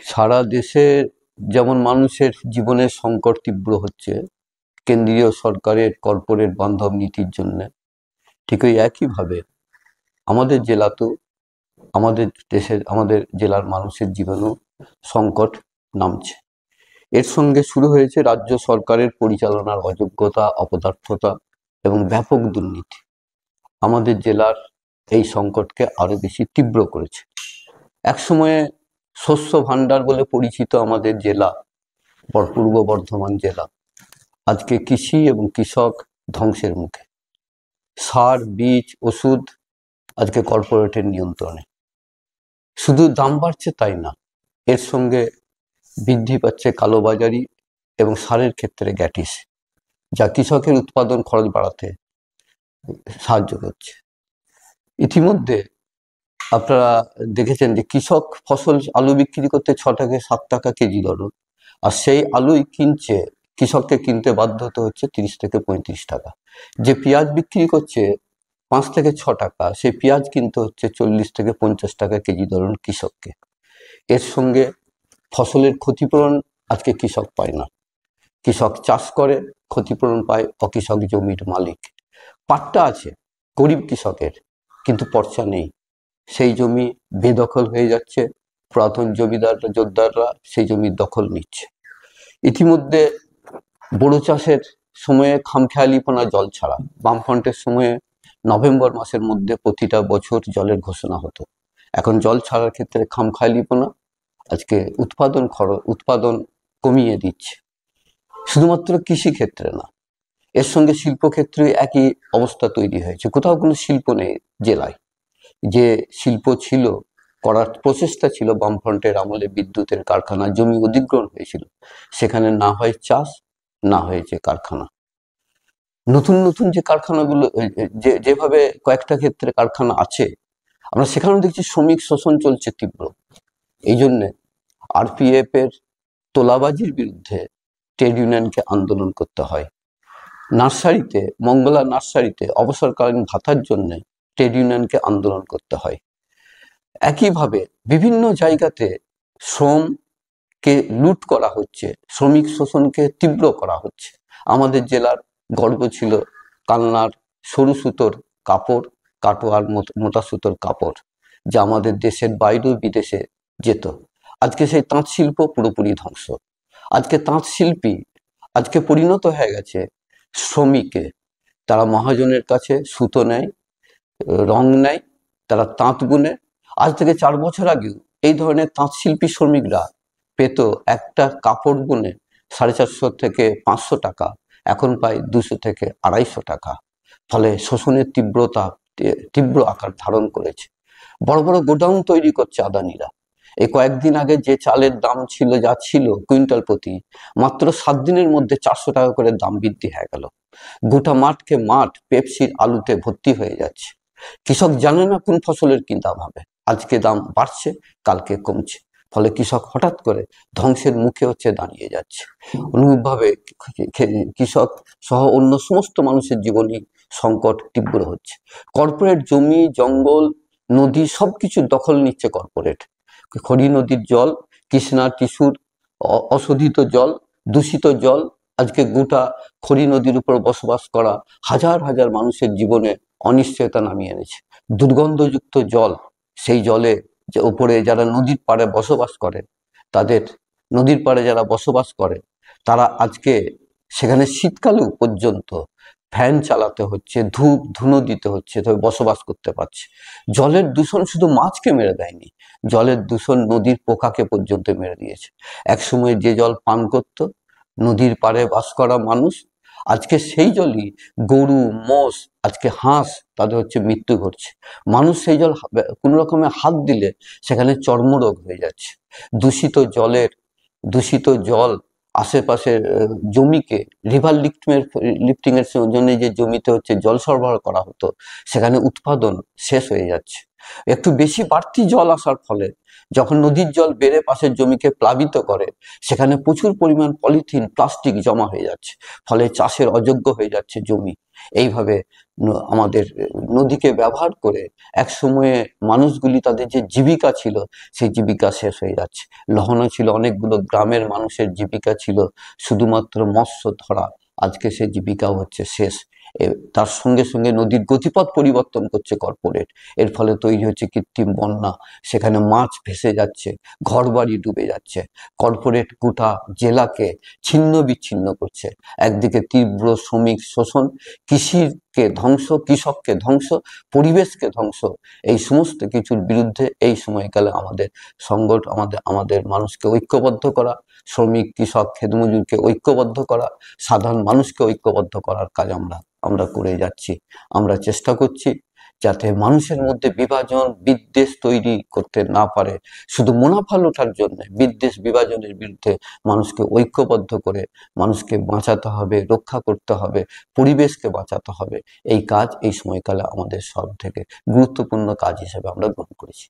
সারা দেশে যেমন মানুষের জীবনের সংকট তীব্র হচ্ছে কেন্দ্রীয় সরকারের কর্পোরেট বান্ধব নীতির জন্য, ঠিক ওই একইভাবে আমাদের জেলাতেও আমাদের জেলার মানুষের জীবনেও সংকট নামছে। এর সঙ্গে শুরু হয়েছে রাজ্য সরকারের পরিচালনার অযোগ্যতা, অপদার্থতা এবং ব্যাপক দুর্নীতি। আমাদের জেলার এই সংকটকে আরো বেশি তীব্র করেছে। একসময়ে শস্য ভাণ্ডার বলে পরিচিত আমাদের জেলা, পূর্ব বর্ধমান জেলা, আজকে কৃষি এবং কৃষক ধ্বংসের মুখে। সার, বীজ, ওষুধ আজকে কর্পোরেটের নিয়ন্ত্রণে। শুধু দাম বাড়ছে তাই না, এর সঙ্গে বৃদ্ধি পাচ্ছে কালোবাজারি এবং সারের ক্ষেত্রে গ্যাটিস, যা কৃষকের উৎপাদন খরচ বাড়াতে সাহায্য করছে। ইতিমধ্যে আপনারা দেখেছেন যে কৃষক ফসল আলু বিক্রি করতে 6 থেকে 7 টাকা কেজি দরে, আর সেই আলুই কৃষককে কিনতে বাধ্য হতে হচ্ছে 30 থেকে 35 টাকা। যে পেঁয়াজ বিক্রি করছে 5 থেকে 6 টাকা, সেই পেঁয়াজ কিনতে হচ্ছে 40 থেকে 50 টাকা কেজি দরে কৃষককে। এর সঙ্গে ফসলের ক্ষতিপূরণ আজকে কৃষক পায় না। কৃষক চাষ করে, ক্ষতিপূরণ পায় অকৃষক জমির মালিক। পাট্টা আছে গরিব কৃষকের, কিন্তু পর্চা নেই। সেই জমি বেদখল হয়ে যাচ্ছে, পুরাতন জমিদাররা সেই জমির দখল নিচ্ছে। ইতিমধ্যে বোরো চাষের সময়ে খামখেয়ালিপনা জল ছাড়া, বামফ্রন্টের সময়ে নভেম্বর মাসের মধ্যে প্রতিটা বছর জলের ঘোষণা হতো। এখন জল ছাড়ার ক্ষেত্রে খামখেয়ালিপনা আজকে উৎপাদন কমিয়ে দিচ্ছে। শুধুমাত্র কৃষি ক্ষেত্রে না, এর সঙ্গে শিল্পক্ষেত্রে একই অবস্থা তৈরি হয়েছে। কোথাও কোনো শিল্প নেই জেলায়। যে শিল্প ছিল, করার প্রচেষ্টা ছিল বামফ্রন্টের আমলে, বিদ্যুতের কারখানা, জমি অধিগ্রহণ হয়েছিল, সেখানে না হয় চাষ, না হয়েছে কারখানা। নতুন নতুন যে কারখানাগুলো, যেভাবে কয়েকটা ক্ষেত্রে কারখানা আছে, আমরা সেখানেও দেখছি শ্রমিক শোষণ চলছে তীব্র। এই জন্যে আরপিএফ এর তোলাবাজির বিরুদ্ধে ট্রেড ইউনিয়নকে আন্দোলন করতে হয়। মঙ্গলা নার্সারিতে অবসরকালীন ভাতার জন্য ট্রেড ইউনিয়নকে আন্দোলন করতে হয়। একইভাবে বিভিন্ন জায়গাতে শ্রমকে লুট করা হচ্ছে, শ্রমিক শোষণকে তীব্র করা হচ্ছে। আমাদের জেলার গর্ব ছিল কালনার সরু সুতোর কাপড়, কাটোয়ার মোটা সুতোর কাপড়, যা আমাদের দেশের বাইরেও বিদেশে যেত। আজকে সেই তাঁত শিল্প পুরোপুরি ধ্বংস। আজকে তাঁত শিল্পী পরিণত হয়ে গেছে শ্রমিকে। তারা মহাজনের কাছে সুতো নেয়, রং নেয়, তারা তাঁত বুনে। আজ থেকে 4 বছর আগেও এই ধরনের তাঁত শিল্পী শ্রমিকরা পেত একটা কাপড় বুনে 450 থেকে 500 টাকা, এখন পায় 200 থেকে 250 টাকা। ফলে শোষণের তীব্র আকার ধারণ করেছে। বড় বড় গোডাউন তৈরি করছে আদানিরা। এই কয়েকদিন আগে যে চালের দাম ছিল কুইন্টাল প্রতি, মাত্র 7 দিনের মধ্যে 400 টাকা করে দাম বৃদ্ধি হয়ে গেল। গোটা মাঠ পেপসির আলুতে ভর্তি হয়ে যাচ্ছে। কৃষক জানে না কোন ফসলের কি দাম হবে। আজকে দাম বাড়ছে, কালকে কমছে। ফলে কৃষক হঠাৎ করে ধ্বংসের মুখে দাঁড়িয়ে যাচ্ছে। অনুরূপভাবে কৃষক সহ অন্য সমস্ত মানুষের জীবনে সংকট তীব্র হচ্ছে। কর্পোরেট জমি, জঙ্গল, নদী সবকিছু দখল নিচ্ছে কর্পোরেট। খড়ি নদীর জল, কৃষ্ণা, টিসুর অশোধিত জল, দূষিত জল, আজকে গোটা খড়ি নদীর উপর বসবাস করা হাজার হাজার মানুষের জীবনে অনিশ্চয়তা নামিয়ে এনেছে। দুর্গন্ধযুক্ত জল, সেই জলে যে উপরে যারা নদীর পাড়ে বসবাস করে তারা আজকে সেখানে শীতকালেও পর্যন্ত ফ্যান চালাতে হচ্ছে, ধুনো দিতে হচ্ছে, তবে বসবাস করতে পারছে। জলের দূষণ শুধু মাছকে মেরে দেয়নি, জলের দূষণ নদীর পোকাকে পর্যন্ত মেরে দিয়েছে। একসময় যে জল পান করত নদীর পাড়ে বাস করা মানুষ, আজকে সেই জলই গরু, মোষ, আজকে হাঁস, তাদের মৃত্যু ঘটছে। মানুষ সেই জল কোনো রকমের হাত দিলে সেখানে চর্মরোগ হয়ে যাচ্ছে। দূষিত জল আশেপাশের জমিকে রিভার লিফটিং এর জন্য যে জমিতে জল সরবরাহ করা হতো, সেখানে উৎপাদন শেষ হয়ে যাচ্ছে। একটু বেশি বাড়তি জল আসার ফলে যখন নদীর জল বেড়ে পাশের জমিকে প্লাবিত করে, সেখানে প্রচুর পরিমাণ পলিথিন প্লাস্টিক জমা হয়ে যাচ্ছে, ফলে চাষের অযোগ্য হয়ে যাচ্ছে জমি। এইভাবে আমাদের নদীকে ব্যবহার করে এক সময়ে মানুষগুলি তাদের যে জীবিকা ছিল সেই জীবিকা শেষ হয়ে যাচ্ছে। লহনা ছিল, অনেকগুলো গ্রামের মানুষের জীবিকা ছিল শুধুমাত্র মৎস্য ধরা, আজকে সেই জীবিকাও হচ্ছে শেষ। তার সঙ্গে সঙ্গে নদীর গতিপথ পরিবর্তন করছে কর্পোরেট, এর ফলে তৈরি হচ্ছে কৃত্রিম বন্যা, সেখানে মাছ ভেসে যাচ্ছে, ঘরবাড়ি ডুবে যাচ্ছে। কর্পোরেট গোটা জেলাকে ছিন্ন বিচ্ছিন্ন করছে, একদিকে তীব্র শ্রমিক শোষণ, কৃষিকে ধ্বংস, কৃষককে ধ্বংস, পরিবেশকে ধ্বংস। এই সমস্ত কিছুর বিরুদ্ধে এই সময়কালে আমাদের সংগঠন, আমাদের মানুষকে ঐক্যবদ্ধ করা, শ্রমিক কৃষক খেতমজুরকে ঐক্যবদ্ধ করা, সাধারণ মানুষকে ঐক্যবদ্ধ করার কাজ আমরা করে যাচ্ছি। আমরা চেষ্টা করছি যাতে মানুষের মধ্যে বিভাজন বিদ্বেষ তৈরি করতে না পারে, শুধু মুনাফা লোটার জন্য বিদ্বেষ বিভাজনের বিরুদ্ধে মানুষকে ঐক্যবদ্ধ করে মানুষকে বাঁচাতে হবে, রক্ষা করতে হবে, পরিবেশকে বাঁচাতে হবে। এই কাজ এই সময়কালে আমাদের সব থেকে গুরুত্বপূর্ণ কাজ হিসেবে আমরা গ্রহণ করেছি।